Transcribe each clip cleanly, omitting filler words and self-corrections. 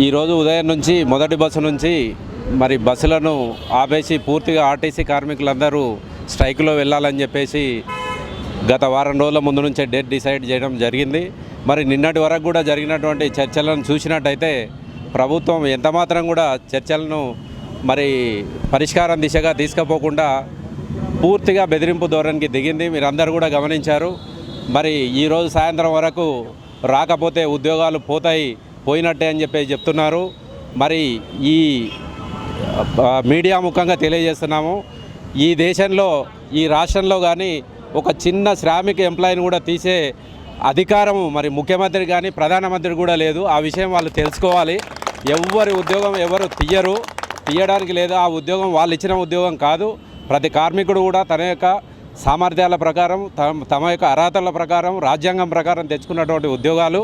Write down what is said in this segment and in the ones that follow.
ఈరోజు ఉదయం నుంచి మొదటి బస్సు నుంచి మరి బస్సులను ఆపేసి పూర్తిగా ఆర్టీసీ కార్మికులందరూ స్ట్రైక్లో వెళ్ళాలని చెప్పేసి గత వారం రోజుల ముందు నుంచే డేట్ డిసైడ్ చేయడం జరిగింది. మరి నిన్నటి వరకు కూడా జరిగినటువంటి చర్చలను చూసినట్టయితే ప్రభుత్వం ఎంతమాత్రం కూడా చర్చలను మరి పరిష్కారం దిశగా తీసుకుపోకుండా పూర్తిగా బెదిరింపు ధోరణికి దిగింది. మీరందరూ కూడా గమనించారు. మరి ఈరోజు సాయంత్రం వరకు రాకపోతే ఉద్యోగాలు పోయినట్టే అని చెప్పి చెప్తున్నారు. మరి ఈ మీడియా ముఖంగా తెలియజేస్తున్నాము, ఈ దేశంలో ఈ రాష్ట్రంలో కానీ ఒక చిన్న శ్రామిక ఎంప్లాయీని కూడా తీసే అధికారం మరి ముఖ్యమంత్రి కానీ ప్రధానమంత్రి కూడా లేదు. ఆ విషయం వాళ్ళు తెలుసుకోవాలి. ఎవరి ఉద్యోగం ఎవరు తీయడానికి లేదు. ఆ ఉద్యోగం వాళ్ళు ఇచ్చిన ఉద్యోగం కాదు. ప్రతి కార్మికుడు కూడా తన యొక్క సామర్థ్యాల ప్రకారం తమ యొక్క అర్హతల ప్రకారం రాజ్యాంగం ప్రకారం తెచ్చుకున్నటువంటి ఉద్యోగాలు.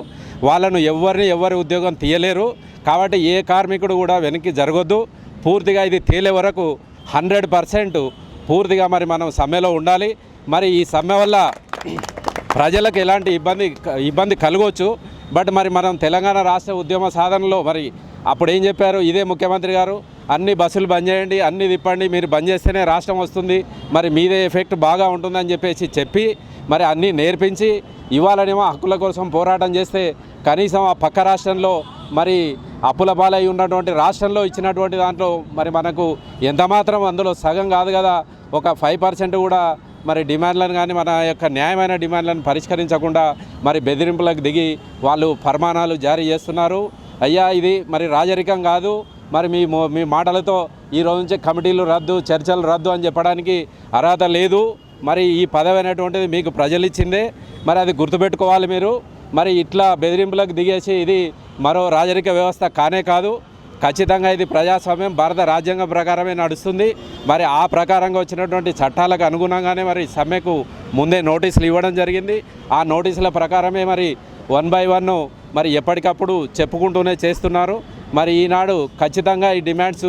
వాళ్ళను ఎవరి ఉద్యోగం తీయలేరు. కాబట్టి ఏ కార్మికుడు కూడా వెనక్కి జరగొద్దు. పూర్తిగా ఇది తేలే వరకు 100% పూర్తిగా మరి మనం సమ్మెలో ఉండాలి. మరి ఈ సమ్మె వల్ల ప్రజలకు ఎలాంటి ఇబ్బంది కలగవచ్చు. బట్ మరి మనం తెలంగాణ రాష్ట్ర ఉద్యమ సాధనలో మరి అప్పుడు ఏం చెప్పారు, ఇదే ముఖ్యమంత్రి గారు, అన్ని బస్సులు బంద్ చేయండి, అన్ని తిప్పండి, మీరు బంద్ చేస్తేనే రాష్ట్రం వస్తుంది, మరి మీదే ఎఫెక్ట్ బాగా ఉంటుందని చెప్పి మరి అన్నీ నేర్పించి ఇవాళనేమో హక్కుల కోసం పోరాటం చేస్తే కనీసం ఆ పక్క రాష్ట్రంలో మరి అప్పుల పాలై ఉన్నటువంటి రాష్ట్రంలో ఇచ్చినటువంటి దాంట్లో మరి మనకు ఎంతమాత్రం అందులో సగం కాదు కదా, ఒక 5% కూడా మరి డిమాండ్లను కానీ మన యొక్క న్యాయమైన డిమాండ్లను పరిష్కరించకుండా మరి బెదిరింపులకు దిగి వాళ్ళు ఫర్మానాలు జారీ చేస్తున్నారు. అయ్యా ఇది మరి రాజరికం కాదు. మరి మీ మాటలతో ఈ రోజు నుంచి కమిటీలు రద్దు, చర్చలు రద్దు అని చెప్పడానికి అర్హత లేదు. మరి ఈ పదవి అనేటువంటిది మీకు ప్రజలు ఇచ్చిందే, మరి అది గుర్తుపెట్టుకోవాలి మీరు. మరి ఇట్లా బెదిరింపులకు దిగేసి ఇది మరో రాజరిక వ్యవస్థ కానే కాదు. ఖచ్చితంగా ఇది ప్రజాస్వామ్యం భారత రాజ్యాంగం ప్రకారమే నడుస్తుంది. మరి ఆ ప్రకారంగా వచ్చినటువంటి చట్టాలకు అనుగుణంగానే మరి సమ్మెకు ముందే నోటీసులు ఇవ్వడం జరిగింది. ఆ నోటీసుల ప్రకారమే మరి 1 by 1 మరి ఎప్పటికప్పుడు చెప్పుకుంటూనే చేస్తున్నారు. మరి ఈనాడు ఖచ్చితంగా ఈ డిమాండ్స్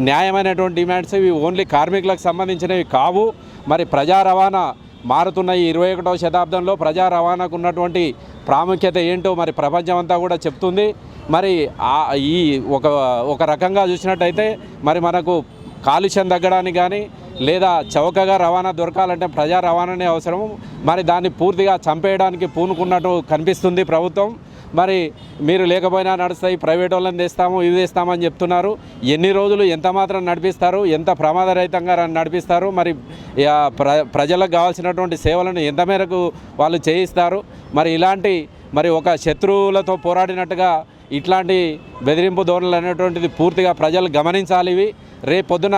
న్యాయమైనటువంటి డిమాండ్స్, ఇవి ఓన్లీ కార్మికులకు సంబంధించినవి కావు. మరి ప్రజా రవాణా మారుతున్న ఈ 21వ శతాబ్దంలో ప్రజా రవాణాకు ఉన్నటువంటి ప్రాముఖ్యత ఏంటో మరి ప్రపంచమంతా కూడా చెప్తుంది. మరి ఈ ఒక రకంగా చూసినట్టయితే మరి మనకు కాలుష్యం తగ్గడానికి కానీ లేదా చౌకగా రవాణా దొరకాలంటే ప్రజా రవాణానే అవసరం. మరి దాన్ని పూర్తిగా చంపేయడానికి పూనుకున్నట్టు కనిపిస్తుంది ప్రభుత్వం. మరి మీరు లేకపోయినా నడుస్తాయి, ప్రైవేట్ వాళ్ళని తెస్తాము, ఇది తెస్తామని చెప్తున్నారు. ఎన్ని రోజులు ఎంత మాత్రం నడిపిస్తారు, ఎంత ప్రమాదరహితంగా నడిపిస్తారు, మరి ప్రజలకు కావాల్సినటువంటి సేవలను ఎంత మేరకు వాళ్ళు చేయిస్తారు. మరి ఇలాంటి మరి ఒక శత్రువులతో పోరాడినట్టుగా ఇట్లాంటి బెదిరింపు ధోరణులు అనేటువంటిది పూర్తిగా ప్రజలు గమనించాలి. ఇవి రేపొద్దున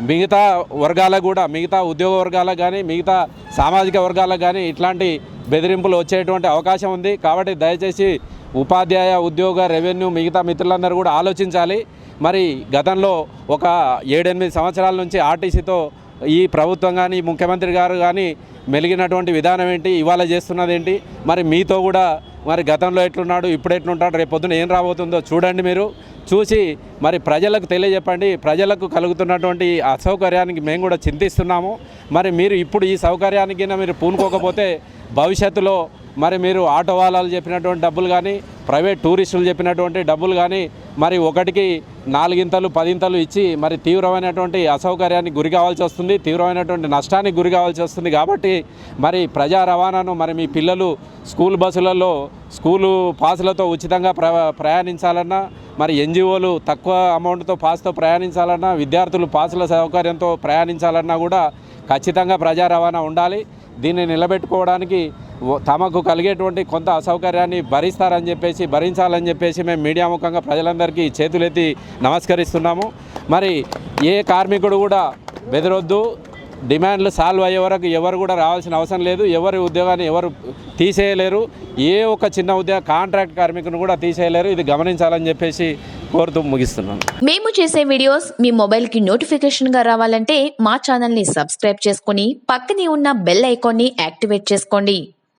మిగతా వర్గాలకు కూడా, మిగతా ఉద్యోగ వర్గాలకు కానీ మిగతా సామాజిక వర్గాలకు కానీ ఇట్లాంటి బెదిరింపులు వచ్చేటువంటి అవకాశం ఉంది. కాబట్టి దయచేసి ఉపాధ్యాయ, ఉద్యోగ, రెవెన్యూ మిగతా మిత్రులందరూ కూడా ఆలోచించాలి. మరి గతంలో ఒక 7-8 సంవత్సరాల నుంచి ఆర్టీసీతో ఈ ప్రభుత్వం కానీ ముఖ్యమంత్రి గారు కానీ మెలిగినటువంటి విధానం ఏంటి, ఇవాళ చేస్తున్నది ఏంటి, మరి మీతో కూడా మరి గతంలో ఎట్లున్నాడు, ఇప్పుడు ఎట్లుంటాడు, రేపు పొద్దున ఏం రాబోతుందో చూడండి. మీరు చూసి మరి ప్రజలకు తెలియజెప్పండి. ప్రజలకు కలుగుతున్నటువంటి అసౌకర్యానికి మేము కూడా చింతిస్తున్నాము. మరి మీరు ఇప్పుడు ఈ సౌకర్యానికి మీరు పూనుకోకపోతే భవిష్యత్తులో మరి మీరు ఆటో వాళ్ళలు చెప్పినటువంటి డబ్బులు కానీ ప్రైవేట్ టూరిస్టులు చెప్పినటువంటి డబ్బులు కానీ మరి ఒకటికి 4 10 ఇచ్చి మరి తీవ్రమైనటువంటి అసౌకర్యానికి గురి కావాల్సి వస్తుంది, తీవ్రమైనటువంటి నష్టానికి గురి కావాల్సి వస్తుంది. కాబట్టి మరి ప్రజా రవాణాను మరి మీ పిల్లలు స్కూల్ బస్సులలో స్కూలు పాసులతో ఉచితంగా ప్రయాణించాలన్నా, మరి ఎన్జిఓలు తక్కువ అమౌంట్తో పాస్తో ప్రయాణించాలన్నా, విద్యార్థులు పాసుల సౌకర్యంతో ప్రయాణించాలన్నా కూడా ఖచ్చితంగా ప్రజా రవాణా ఉండాలి. దీన్ని నిలబెట్టుకోవడానికి తమకు కలిగేటువంటి కొంత అసౌకర్యాన్ని భరించాలని చెప్పేసి మేము మీడియా ముఖంగా ప్రజలందరికీ చేతులెత్తి నమస్కరిస్తున్నాము. మరి ఏ కార్మికుడు కూడా బెదరొద్దు. డిమాండ్లు సాల్వ్ అయ్యే వరకు ఎవరు కూడా రావాల్సిన అవసరం లేదు. ఎవరి ఉద్యోగాన్ని ఎవరు తీసేయలేరు. ఏ ఒక చిన్న కాంట్రాక్ట్ కార్మికుని కూడా తీసేయలేరు. ఇది గమనించాలని చెప్పేసి కోరుతూ ముగిస్తున్నాను. మేము చేసే వీడియోస్ మీ మొబైల్కి నోటిఫికేషన్గా రావాలంటే మా ఛానల్ని సబ్స్క్రైబ్ చేసుకుని పక్కనే ఉన్న బెల్ ఐకాన్ని యాక్టివేట్ చేసుకోండి.